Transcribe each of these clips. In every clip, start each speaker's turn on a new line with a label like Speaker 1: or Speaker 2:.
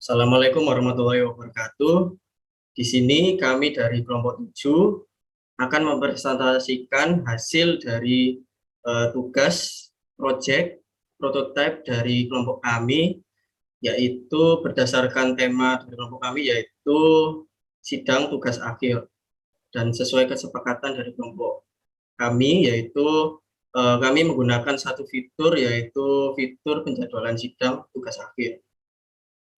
Speaker 1: Assalamualaikum warahmatullahi wabarakatuh. Di sini kami dari kelompok 7 akan mempresentasikan hasil dari tugas proyek prototipe dari kelompok kami, yaitu berdasarkan tema dari kelompok kami yaitu sidang tugas akhir, dan sesuai kesepakatan dari kelompok kami yaitu kami menggunakan satu fitur, yaitu fitur penjadwalan sidang tugas akhir.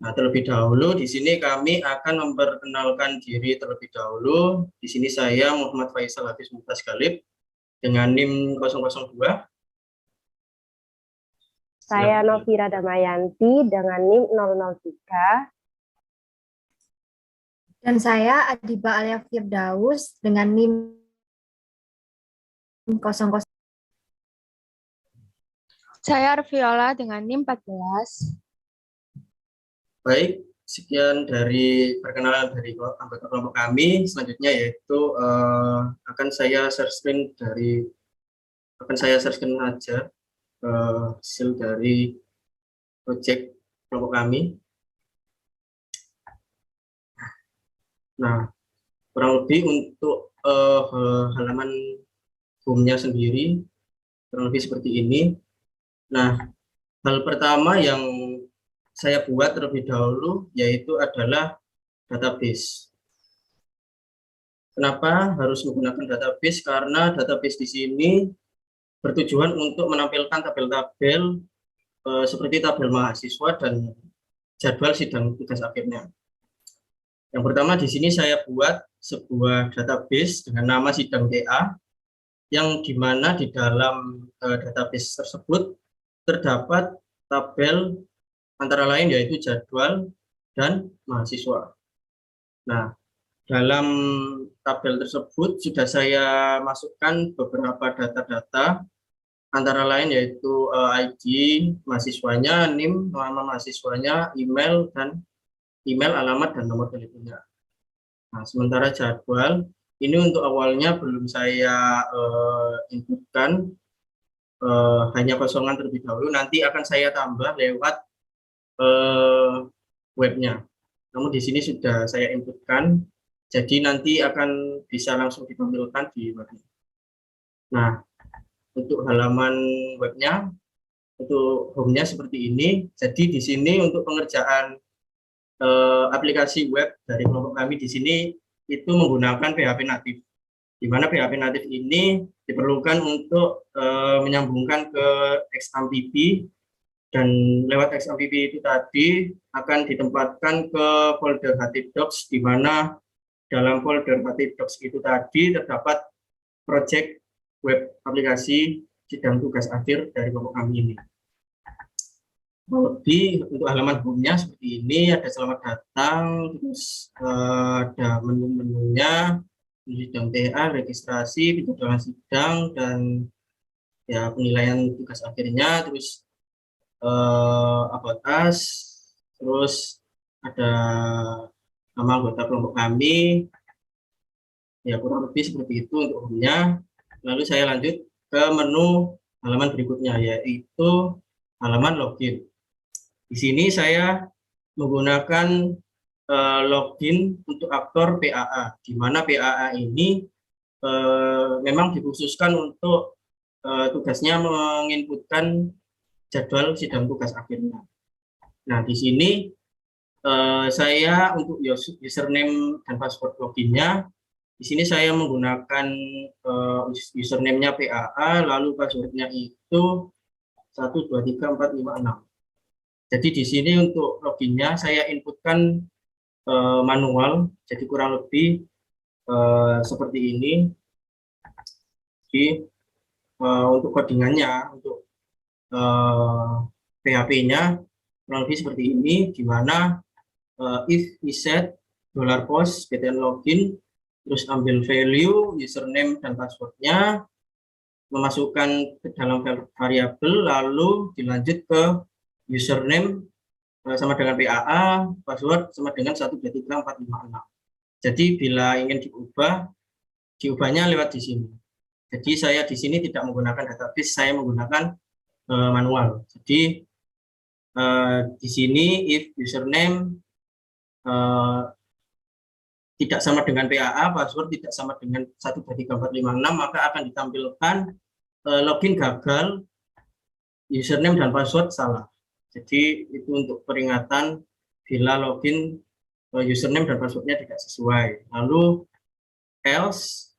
Speaker 1: Nah, terlebih dahulu di sini kami akan memperkenalkan diri terlebih dahulu. Di sini saya Muhammad Faisal Hafiz Mumtaz Galib dengan NIM 002.
Speaker 2: Saya Novira Damayanti dengan NIM 003.
Speaker 3: Dan saya Adiba Alia Firdaus dengan NIM 00.
Speaker 4: Saya Arviola dengan NIM 14.
Speaker 1: Baik, sekian dari perkenalan dari anggota kelompok kami. Selanjutnya yaitu akan saya share screen aja hasil dari proyek kelompok kami. Nah, kurang lebih untuk halaman home-nya sendiri kurang lebih seperti ini. Nah, hal pertama yang saya buat terlebih dahulu yaitu adalah database. Kenapa harus menggunakan database? Karena database di sini bertujuan untuk menampilkan tabel-tabel seperti tabel mahasiswa dan jadwal sidang tugas akhirnya. Yang pertama di sini saya buat sebuah database dengan nama sidang TA, yang dimana di dalam database tersebut terdapat tabel antara lain yaitu jadwal dan mahasiswa. Nah, dalam tabel tersebut sudah saya masukkan beberapa data-data, antara lain yaitu ID mahasiswanya, NIM, nama mahasiswanya, email, alamat, dan nomor teleponnya. Nah, sementara jadwal, ini untuk awalnya belum saya inputkan, hanya kosongan terlebih dahulu, nanti akan saya tambah lewat webnya. Namun di sini sudah saya inputkan, jadi nanti akan bisa langsung ditampilkan di webnya. Nah, untuk halaman webnya, untuk home-nya seperti ini. Jadi di sini untuk pengerjaan aplikasi web dari kelompok kami di sini itu menggunakan PHP natif, di mana PHP natif ini diperlukan untuk menyambungkan ke XAMPP, dan lewat XAMPP itu tadi akan ditempatkan ke folder htdocs, di mana dalam folder htdocs itu tadi terdapat project web aplikasi sidang tugas akhir dari kelompok kami ini. Lebih untuk halaman home-nya seperti ini, ada selamat datang, terus ada menu-menunya, sidang TA, registrasi, penjadwalan sidang, dan ya penilaian tugas akhirnya, terus about us, terus ada nama anggota kelompok kami, ya kurang lebih seperti itu untuk home-nya. Lalu saya lanjut ke menu halaman berikutnya, yaitu halaman login. Di sini saya menggunakan login untuk aktor PAA, di mana PAA ini memang dikhususkan untuk tugasnya menginputkan jadwal sidang tugas akhirnya. Nah, di sini saya untuk username dan password loginnya, di sini saya menggunakan username-nya PAA, lalu passwordnya itu 123456. Jadi di sini untuk loginnya saya inputkan manual, jadi kurang lebih seperti ini. Jadi untuk codingannya, untuk PHP-nya kurang lebih seperti ini, di mana if reset $post btn login, terus ambil value username dan passwordnya, memasukkan ke dalam variabel, lalu dilanjut ke username sama dengan PAA, password sama dengan 123456. Jadi bila ingin diubahnya lewat di sini. Jadi saya di sini tidak menggunakan database, saya menggunakan manual. Jadi di sini if username tidak sama dengan PAA, password tidak sama dengan 1, 2, 3, 4, 5, 6, maka akan ditampilkan login gagal, username dan password salah. Jadi itu untuk peringatan bila login username dan passwordnya tidak sesuai. Lalu else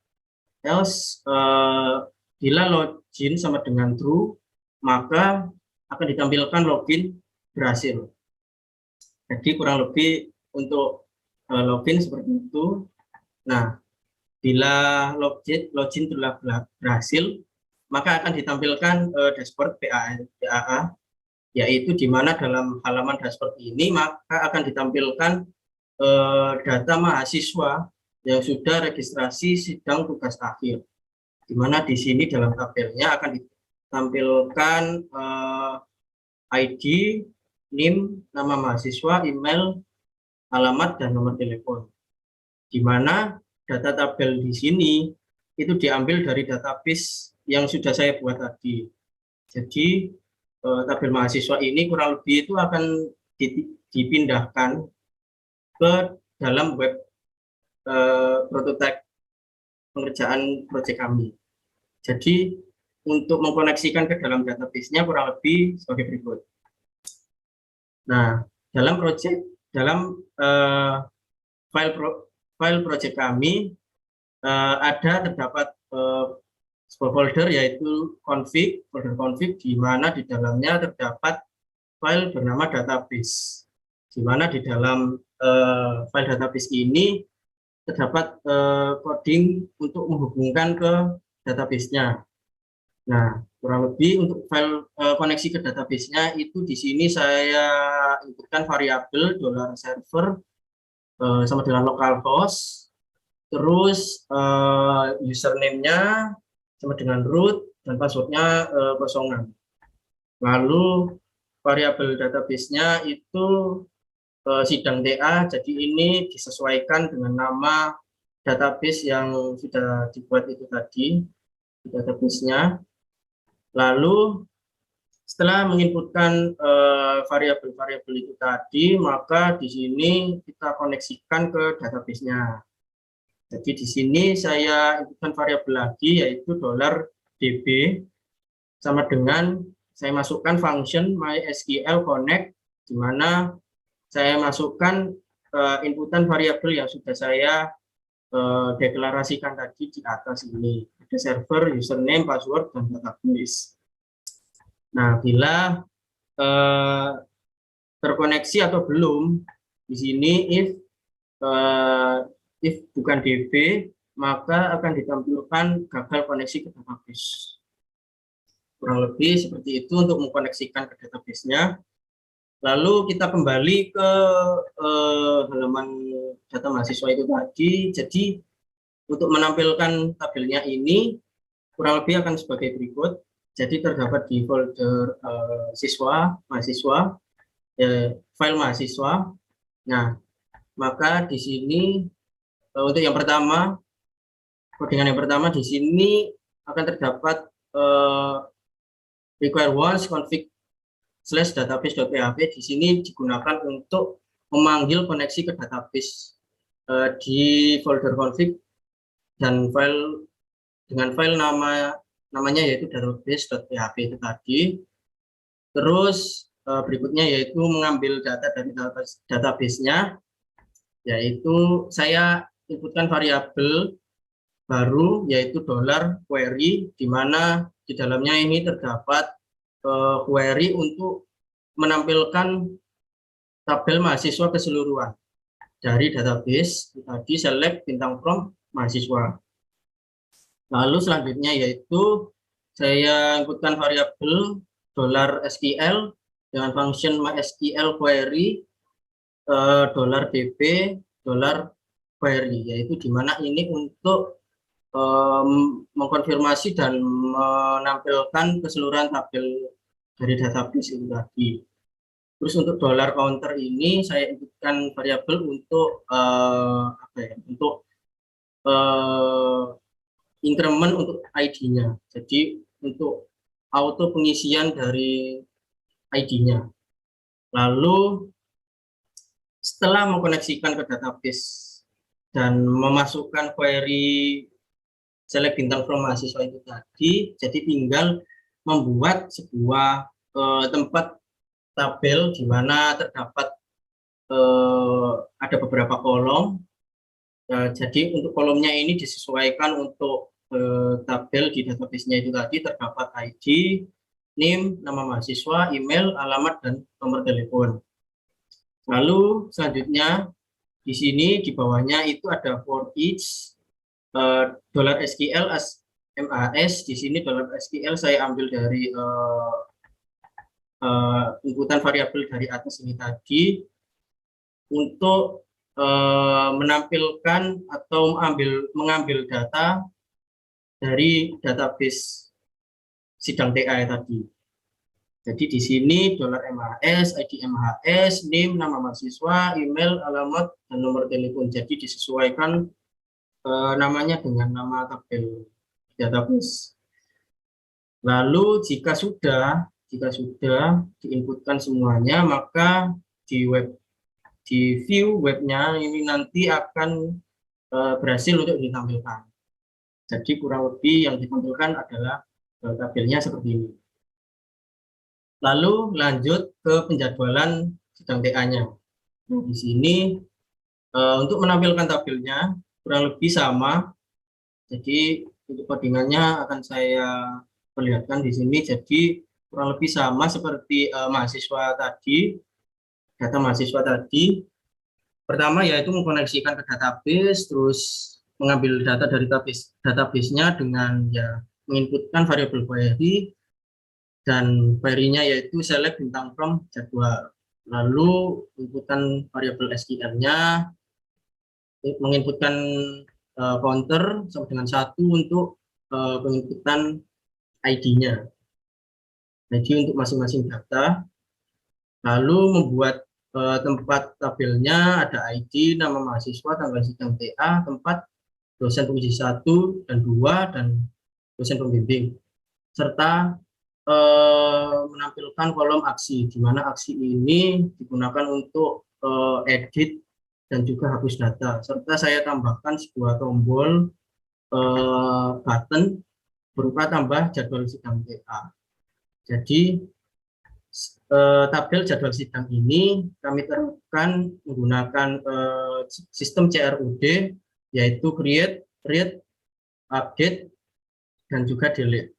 Speaker 1: bila login sama dengan true, maka akan ditampilkan login berhasil. Jadi kurang lebih untuk login seperti itu. Nah, bila login telah berhasil, maka akan ditampilkan dashboard PAA, yaitu di mana dalam halaman dashboard ini maka akan ditampilkan data mahasiswa yang sudah registrasi sidang tugas akhir, di mana di sini dalam tabelnya akan ditampilkan ID, NIM, nama mahasiswa, email, alamat, dan nomor telepon. Di mana data tabel di sini itu diambil dari database yang sudah saya buat tadi. Jadi tabel mahasiswa ini kurang lebih itu akan dipindahkan ke dalam web prototipe pengerjaan proyek kami. Jadi untuk mengkoneksikan ke dalam database-nya kurang lebih sebagai berikut. Nah, dalam file project kami terdapat sebuah folder yaitu folder config, di mana di dalamnya terdapat file bernama database, di mana di dalam file database ini terdapat coding untuk menghubungkan ke database-nya. Nah, kurang lebih untuk file koneksi ke database-nya itu di sini saya inputkan variabel $server sama dengan localhost, terus username-nya sama dengan root, dan passwordnya kosongan. Lalu variabel database-nya itu sidang TA, jadi ini disesuaikan dengan nama database yang sudah dibuat itu tadi di database-nya. Lalu setelah menginputkan variabel-variabel itu tadi, maka di sini kita koneksikan ke database-nya. Jadi di sini saya inputkan variabel lagi yaitu $db sama dengan saya masukkan function MySQL connect, di mana saya masukkan inputan variabel yang sudah saya deklarasikan tadi di atas ini. Ada server, username, password, dan database. Nah, bila terkoneksi atau belum, di sini if bukan DB, maka akan ditampilkan gagal koneksi ke database. Kurang lebih seperti itu untuk mengkoneksikan ke database-nya. Lalu kita kembali ke halaman data mahasiswa itu tadi. Jadi untuk menampilkan tabelnya ini kurang lebih akan sebagai berikut. Jadi terdapat di folder mahasiswa, file mahasiswa. Nah, maka di sini untuk yang pertama, codingan yang pertama di sini akan terdapat require once config /database.php. Di sini digunakan untuk memanggil koneksi ke database di folder config dan file dengan file namanya yaitu database.php itu tadi. Terus berikutnya yaitu mengambil data dari database-nya, yaitu saya inputkan variabel baru yaitu $query, di mana di dalamnya ini terdapat query untuk menampilkan tabel mahasiswa keseluruhan dari database tadi, select bintang from mahasiswa. Lalu selanjutnya yaitu saya inputkan variabel $SQL dengan function MySQL query $db $query, yaitu di mana ini untuk mengkonfirmasi dan menampilkan keseluruhan tabel dari database itu tadi. Terus untuk $counter ini saya inputkan variabel untuk increment untuk ID-nya. Jadi untuk auto pengisian dari ID-nya. Lalu setelah mengkoneksikan ke database dan memasukkan query select bintang from mahasiswa itu tadi, jadi tinggal membuat sebuah tempat tabel di mana terdapat ada beberapa kolom. Jadi untuk kolomnya ini disesuaikan untuk tabel di database-nya itu tadi terdapat ID, NIM, nama mahasiswa, email, alamat, dan nomor telepon. Lalu selanjutnya di sini di bawahnya itu ada for each $SQL as MAS. Di sini $SQL saya ambil dari inputan variabel dari atas ini tadi untuk menampilkan atau mengambil data dari database sidang TA tadi. Jadi di sini $MAS, ID MHS, NIM, nama mahasiswa, email, alamat, dan nomor telepon. Jadi disesuaikan namanya dengan nama tabel database. Lalu jika sudah diinputkan semuanya, maka di view webnya ini nanti akan berhasil untuk ditampilkan. Jadi kurang lebih yang ditampilkan adalah tabelnya seperti ini. Lalu lanjut ke penjadwalan sidang TA-nya. Di sini untuk menampilkan tabelnya kurang lebih sama. Jadi untuk codingannya akan saya perlihatkan di sini. Jadi kurang lebih sama seperti mahasiswa tadi, data mahasiswa tadi. Pertama yaitu mengkoneksikan ke database, terus mengambil data dari database-nya dengan menginputkan variabel query, dan query-nya yaitu select bintang from jadwal. Lalu inputan variabel SQL-nya, menginputkan counter sama dengan 1 untuk penginputan ID-nya. Jadi untuk masing-masing data. Lalu membuat tempat tabelnya ada ID, nama mahasiswa, tanggal sidang TA, tempat, dosen penguji 1 dan 2, dan dosen pembimbing. Serta menampilkan kolom aksi, di mana aksi ini digunakan untuk edit dan juga hapus data. Serta saya tambahkan sebuah tombol button berupa tambah jadwal sidang TA. Jadi tabel jadwal sidang ini kami terapkan menggunakan sistem CRUD, yaitu create, read, update, dan juga delete.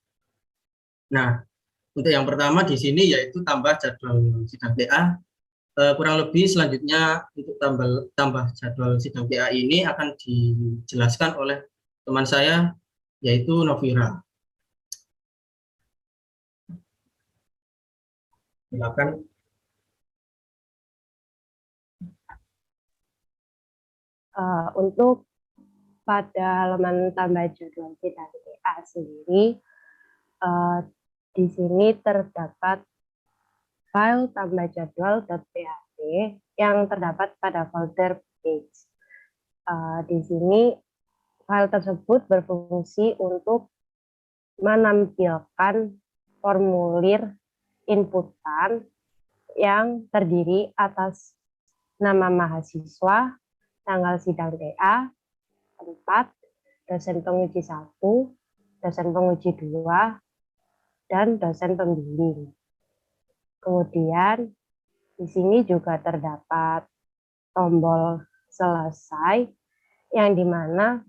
Speaker 1: Nah, untuk yang pertama di sini yaitu tambah jadwal sidang TA. Kurang lebih selanjutnya untuk tambah jadwal sidang TA ini akan dijelaskan oleh teman saya yaitu Novira. Silakan.
Speaker 2: Untuk pada halaman tambah jadwal sidang TA sendiri, di sini terdapat file tambah jadwal.php yang terdapat pada folder page. Di sini file tersebut berfungsi untuk menampilkan formulir inputan yang terdiri atas nama mahasiswa, tanggal sidang TA, tempat, dosen penguji 1, dosen penguji 2, dan dosen pembimbing. Kemudian di sini juga terdapat tombol selesai yang dimana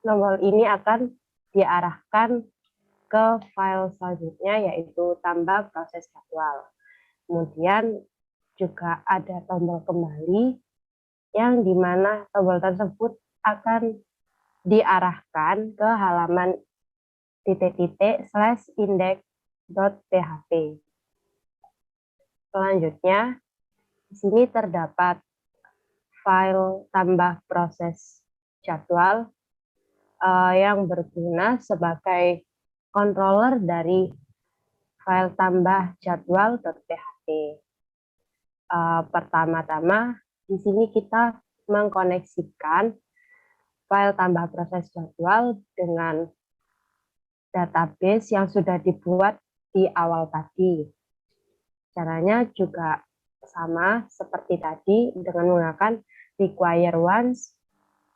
Speaker 2: tombol ini akan diarahkan ke file selanjutnya yaitu tambah proses jadwal. Kemudian juga ada tombol kembali yang dimana tombol tersebut akan diarahkan ke halaman /index.php. Selanjutnya, di sini terdapat file tambah proses jadwal yang berguna sebagai controller dari file tambah jadwal.php. Pertama-tama, di sini kita mengkoneksikan file tambah proses jadwal dengan database yang sudah dibuat di awal tadi. Caranya juga sama seperti tadi dengan menggunakan require once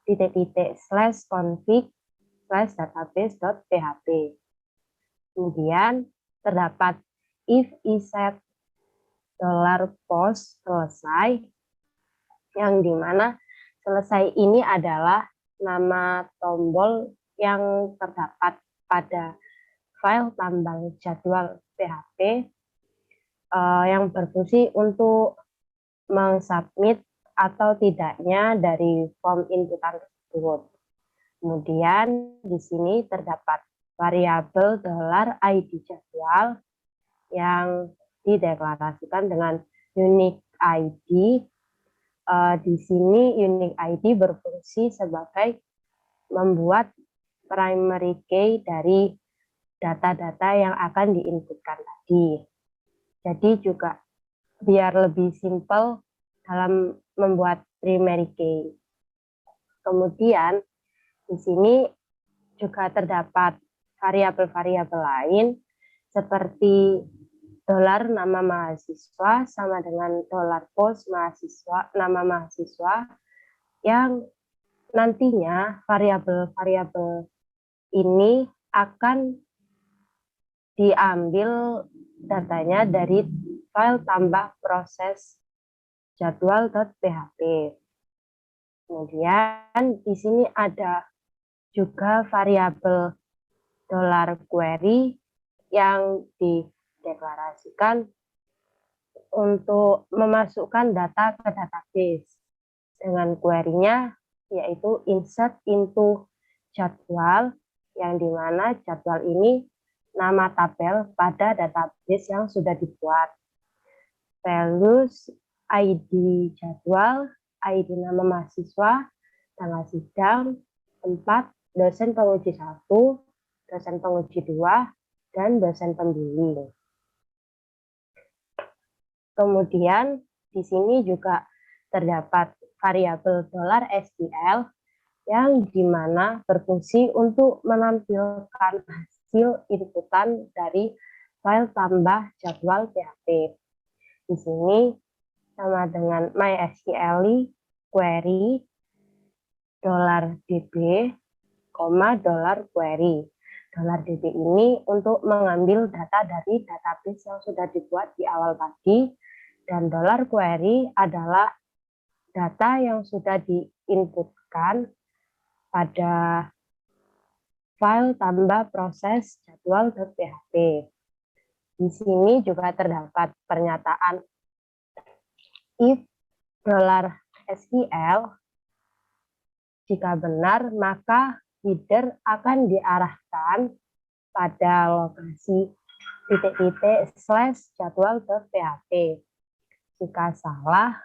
Speaker 2: /config/database.php. Kemudian terdapat if iset $post selesai, yang dimana selesai ini adalah nama tombol yang terdapat pada file tambang jadwal PHP yang berfungsi untuk mengsubmit atau tidaknya dari form inputan tersebut. Kemudian di sini terdapat variabel $id jadwal yang dideklarasikan dengan unique ID. Di sini unique ID berfungsi sebagai membuat primary key dari data-data yang akan diinputkan tadi. Jadi juga biar lebih simple dalam membuat primary key. Kemudian di sini juga terdapat variabel-variabel lain seperti $nama mahasiswa sama dengan $post mahasiswa, nama mahasiswa, yang nantinya variabel-variabel ini akan diambil datanya dari file tambah proses jadwal.php. Kemudian di sini ada juga variabel $query yang dideklarasikan untuk memasukkan data ke database dengan query-nya yaitu insert into jadwal, yang dimana jadwal ini nama tabel pada database yang sudah dibuat. Values ID jadwal, ID nama mahasiswa, tanggal sidang, tempat, dosen penguji 1, dosen penguji 2, dan dosen pembimbing. Kemudian di sini juga terdapat variabel $SQL yang dimana berfungsi untuk menampilkan hasil inputan dari file tambah jadwal PHP. Di sini sama dengan MySQL query $db, $query. $db ini untuk mengambil data dari database yang sudah dibuat di awal tadi, dan $query adalah data yang sudah diinputkan pada file tambah proses jadwal.php. Di sini juga terdapat pernyataan if $SQL, jika benar maka header akan diarahkan pada lokasi /jadwal.php. Jika salah,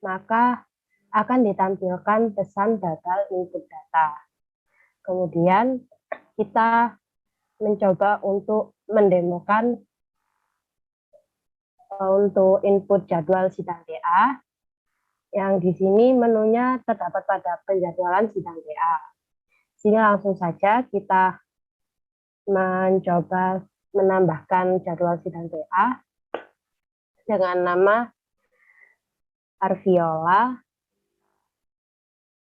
Speaker 2: maka akan ditampilkan pesan gagal input data. Kemudian kita mencoba untuk mendemokan untuk input jadwal sidang TA, yang di sini menunya terdapat pada penjadwalan sidang TA. Sini langsung saja kita mencoba menambahkan jadwal sidang TA dengan nama Arviola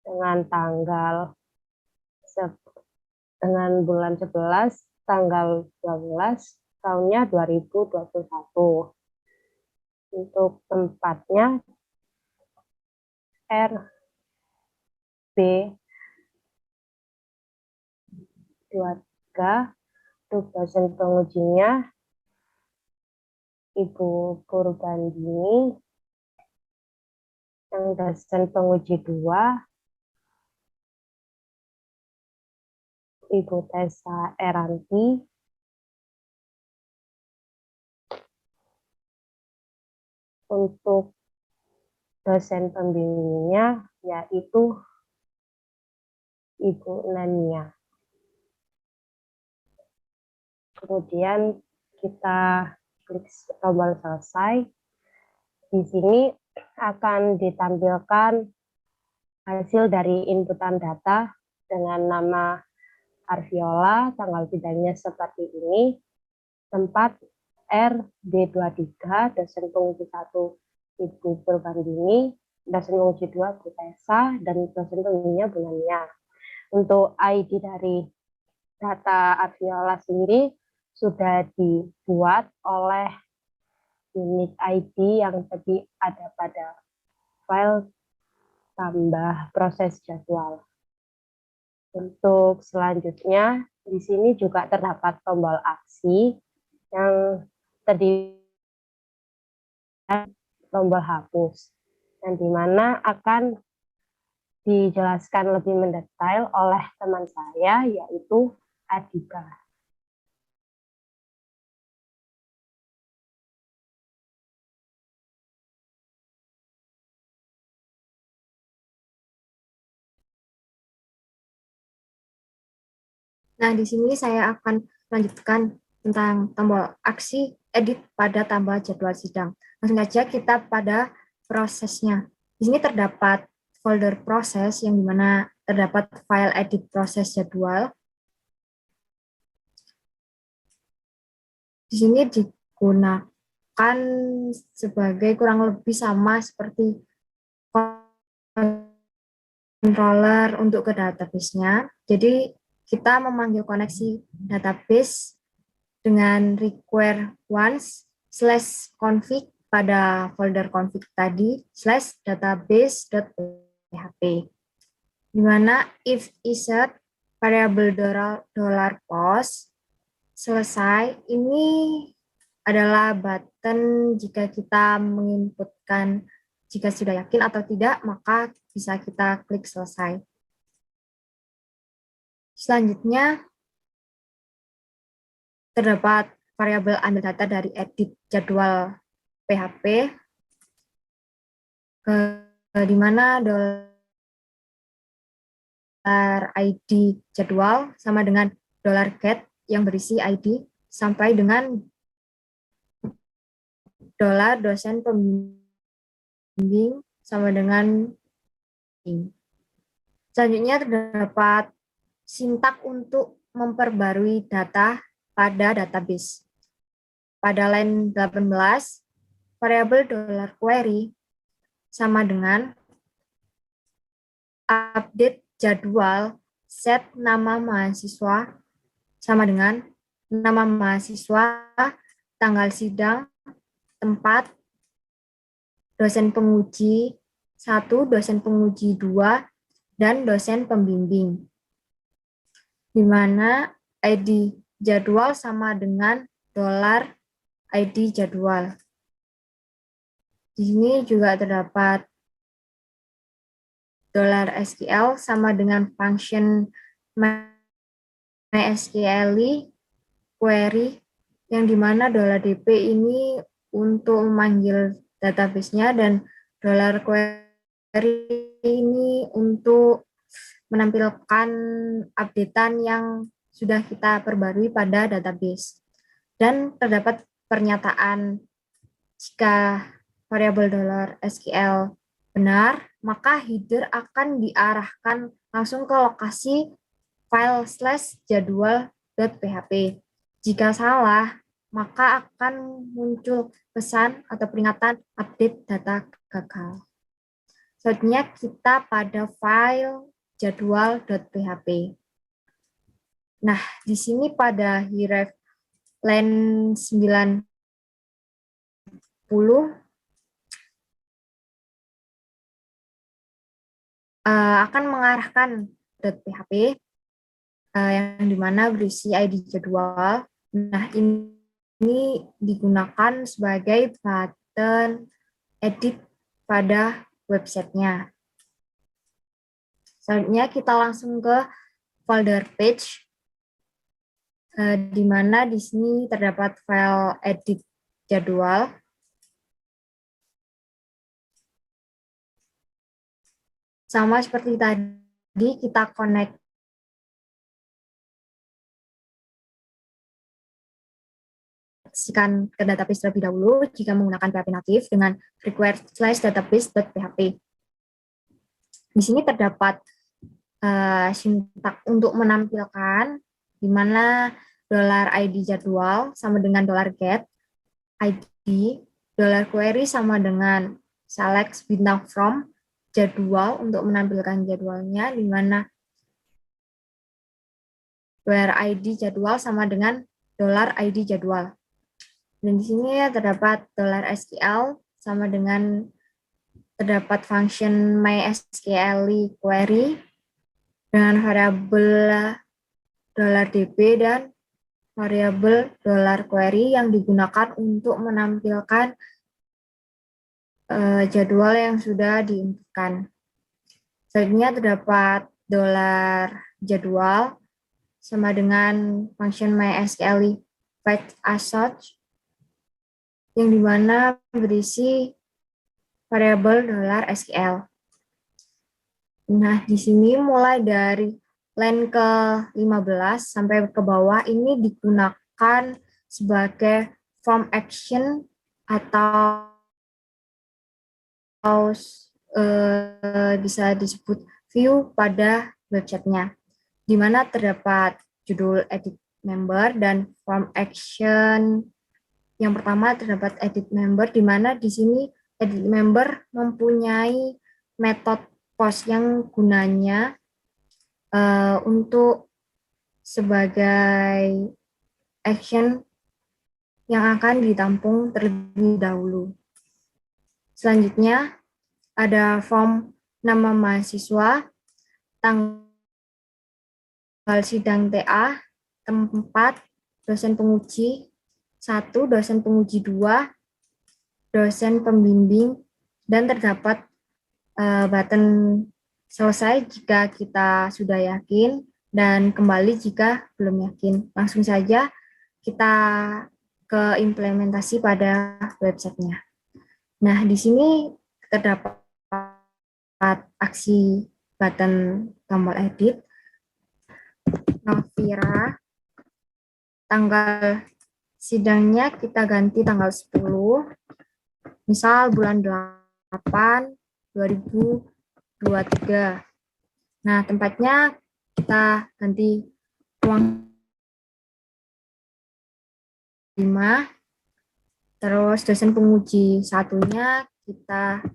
Speaker 2: dengan tanggal dengan bulan 11 tanggal 12 tahunnya 2021. Untuk tempatnya RB 23, untuk dosen pengujinya Ibu Purbandini, yang dosen penguji 2 Ibu Tessa Eranti, untuk dosen pembimbingnya yaitu Ibu Nania. Kemudian kita klik tombol selesai. Di sini akan ditampilkan hasil dari inputan data dengan nama Arviola, tanggal sidangnya seperti ini, tempat RB23, dosen penguji 1 Ibu Purbandini, dosen penguji 2 Bu Tessa, dan dosen pembimbingnya Bu Nania. Untuk ID dari data Aviola sendiri sudah dibuat oleh unit ID yang tadi ada pada file tambah proses jadwal. Untuk selanjutnya, di sini juga terdapat tombol aksi yang terdiri tombol hapus, yang dimana akan dijelaskan lebih mendetail oleh teman saya, yaitu Adika.
Speaker 3: Nah, di sini saya akan melanjutkan tentang tombol aksi edit pada tambah jadwal sidang. Langsung saja kita pada prosesnya. Di sini terdapat folder proses yang dimana terdapat file edit proses jadwal. Di sini digunakan sebagai kurang lebih sama seperti controller untuk ke database-nya. Jadi kita memanggil koneksi database dengan require once /config pada folder config tadi /database.php, di mana if insert variable $post selesai. Ini adalah button jika kita menginputkan jika sudah yakin atau tidak, maka bisa kita klik selesai. Selanjutnya, terdapat variabel ambil data dari edit jadwal PHP, di mana $ID jadwal sama dengan $get yang berisi ID sampai dengan $dosen pembimbing sama dengan Selanjutnya terdapat sintak untuk memperbarui data pada database. Pada line 18, variabel $query sama dengan update jadwal set nama mahasiswa sama dengan nama mahasiswa, tanggal sidang, tempat, dosen penguji 1, dosen penguji 2, dan dosen pembimbing. Di mana ID jadwal sama dengan $ID jadwal. Di sini juga terdapat $SQL sama dengan function MySQL query, yang dimana $dp ini untuk memanggil database-nya dan $query ini untuk menampilkan updatean yang sudah kita perbarui pada database. Dan terdapat pernyataan jika variabel $SQL benar, maka header akan diarahkan langsung ke lokasi file /jadwal.php. Jika salah, maka akan muncul pesan atau peringatan update data gagal. Selanjutnya kita pada file jadwal.php. Nah, di sini pada href line 90 akan mengarahkan .php yang dimana berisi ID jadwal. Nah, ini digunakan sebagai button edit pada websitenya. Selanjutnya kita langsung ke folder page, di mana di sini terdapat file edit jadwal. Sama seperti tadi, kita connect ke database terlebih dahulu jika menggunakan PHP native dengan require /database.php. Di sini terdapat sintak untuk menampilkan di mana $ID jadwal sama dengan $get, ID, $query sama dengan select bintang from jadwal untuk menampilkan jadwalnya, di mana $id jadwal sama dengan $id jadwal. Dan di sini terdapat $SQL sama dengan terdapat function MySQL query dengan variabel $db dan variabel $query yang digunakan untuk menampilkan jadwal yang sudah diinputkan. Selanjutnya terdapat $jadwal sama dengan function MySQL fetch as such yang dimana berisi variabel $SQL. Nah, di sini mulai dari line ke-15 sampai ke bawah ini digunakan sebagai form action atau bisa disebut view pada websitenya, di mana terdapat judul edit member dan form action. Yang pertama terdapat edit member, di mana di sini edit member mempunyai metode post yang gunanya untuk sebagai action yang akan ditampung terlebih dahulu. Selanjutnya ada form nama mahasiswa, tanggal sidang TA, tempat, dosen penguji 1, dosen penguji 2, dosen pembimbing, dan terdapat button selesai jika kita sudah yakin dan kembali jika belum yakin. Langsung saja kita ke implementasi pada websitenya. Nah, di sini terdapat aksi button tombol edit, Novira, tanggal sidangnya kita ganti tanggal 10, misal bulan 8, 2023. Nah, tempatnya kita ganti ruang 5, terus dosen penguji satunya kita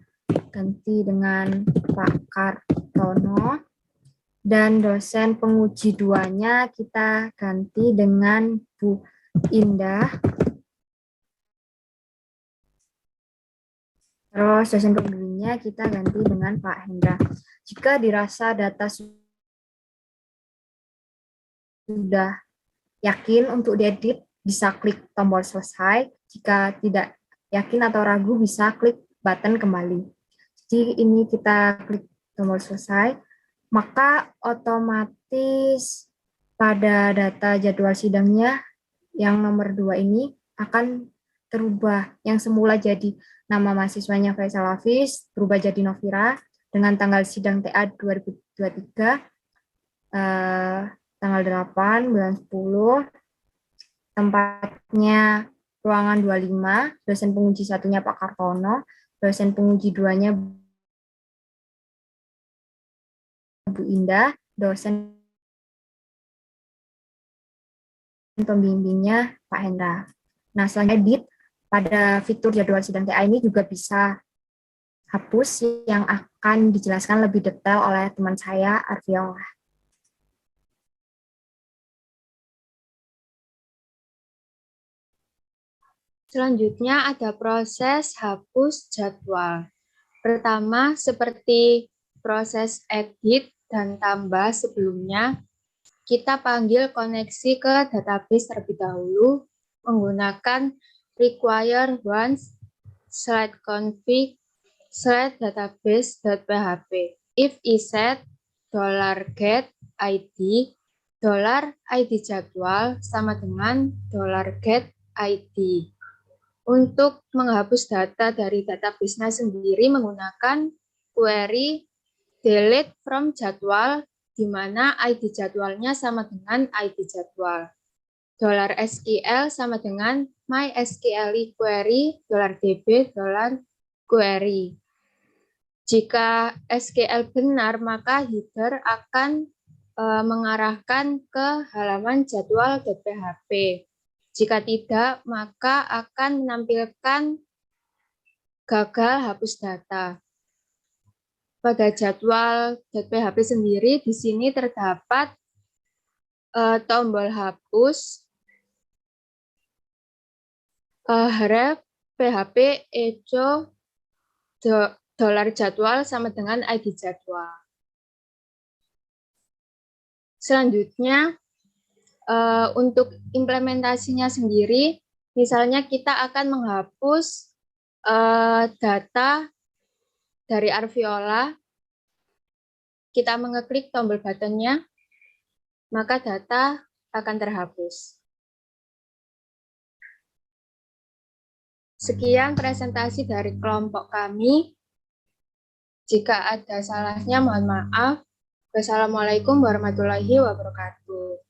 Speaker 3: ganti dengan Pak Kartono, dan dosen penguji 2-nya kita ganti dengan Bu Indah. Terus dosen pembimbingnya kita ganti dengan Pak Hendra. Jika dirasa data sudah yakin untuk diedit, bisa klik tombol selesai. Jika tidak yakin atau ragu, bisa klik button kembali. Jadi ini kita klik tombol selesai, maka otomatis pada data jadwal sidangnya yang nomor 2 ini akan terubah. Yang semula jadi nama mahasiswanya Faisal Hafiz, berubah jadi Novira, dengan tanggal sidang TA 2023, tanggal 8 bulan 10, tempatnya ruangan 25, dosen penguji satunya Pak Kartono, dosen penguji 2-nya Bu Indah, dosen pembimbingnya Pak Hendra. Nah, selanjutnya edit pada fitur jadwal sidang TA ini juga bisa hapus yang akan dijelaskan lebih detail oleh teman saya, Arviola.
Speaker 4: Selanjutnya ada proses hapus jadwal. Pertama, seperti proses edit dan tambah sebelumnya, kita panggil koneksi ke database terlebih dahulu menggunakan require once slide config slide database.php. If iset $get id $id jadwal sama dengan $get id. Untuk menghapus data dari database-nya sendiri menggunakan query delete from jadwal, di mana ID jadwalnya sama dengan ID jadwal. $SQL sama dengan MySQL query, $db, $query. Jika SQL benar, maka header akan mengarahkan ke halaman jadwal.php. Jika tidak, maka akan menampilkan gagal hapus data. Pada jadwal .php sendiri, di sini terdapat tombol hapus, href, php, echo, $jadwal sama dengan ID jadwal. Selanjutnya, untuk implementasinya sendiri, misalnya kita akan menghapus data dari Arviola, kita mengeklik tombol buttonnya, maka data akan terhapus. Sekian presentasi dari kelompok kami. Jika ada salahnya, mohon maaf. Wassalamualaikum warahmatullahi wabarakatuh.